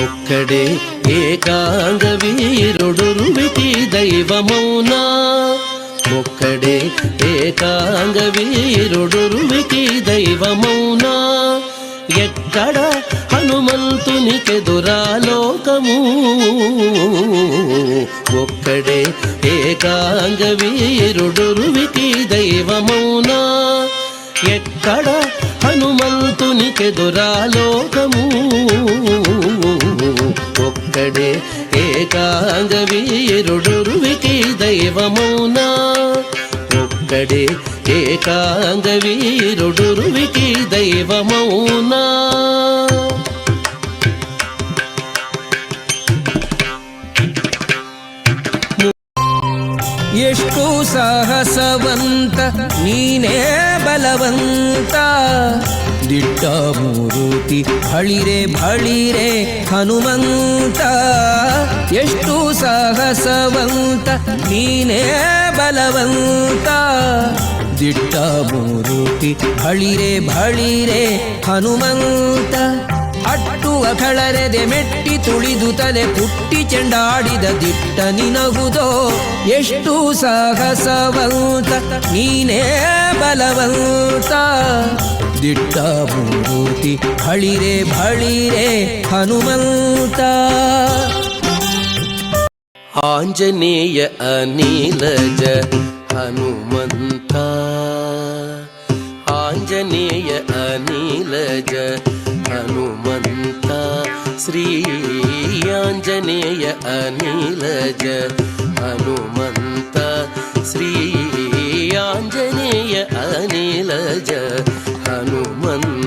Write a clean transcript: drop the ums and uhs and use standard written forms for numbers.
ఒక్కడే ఏకాంగ వీరుడురువికి దైవమౌనా ఒక్కడే ఏకాంగ వీరుడురువికి దైవమౌనా ఎక్కడ హనుమంతునికెదురాలోకము ఒక్కడే ఏకాంగ వీరుడురువికి దైవమౌనా ఎక్కడ హనుమంతునికెదురాలోకము ఒక్కడే ఏకాంగ వీరుడురువికి దైవమౌనా ఒక్కడే ఏకాంగ వీరుడురువికి దైవమౌనా ಎಷ್ಟು ಸಾಹಸವಂತ ನೀನೇ ಬಲವಂತ ದಿಟ್ಟ ಮೂರುತಿ ಬಳಿರೆ ಬಳಿರೆ ಹನುಮಂತ ಎಷ್ಟು ಸಾಹಸವಂತ ನೀನೇ ಬಲವಂತ ದಿಟ್ಟ ಮೂರುತಿ ಬಳಿರೆ ಬಳಿರೆ ಹನುಮಂತ ಅಟ್ಟು ಅಖಳರೆದೆ ಮೆಟ್ಟಿ ತುಳಿದು ತಲೆ ಪುಟ್ಟಿ ಚೆಂಡಾಡಿದ ದಿಟ್ಟ ನಿನಗುದೋ ಎಷ್ಟು ಸಾಹಸವಂತ ನೀನೇ ಬಲವಂತ ದಿಟ್ಟ ಮೂರುತಿ ಬಳಿರೆ ಬಳಿರೆ ಹನುಮಂತ ಆಂಜನೇಯ ಅನಿಲಜ ಹನುಮಂತ ಆಂಜನೇಯ ಅನಿಲಜ ಹನುಮಂತ ಶ್ರೀ ಆಂಜನೇಯ ಅನಿಲಜ ಹನುಮಂತ ಶ್ರೀ ಆಂಜನೇಯ ಅನಿಲಜ ಹನುಮಂತ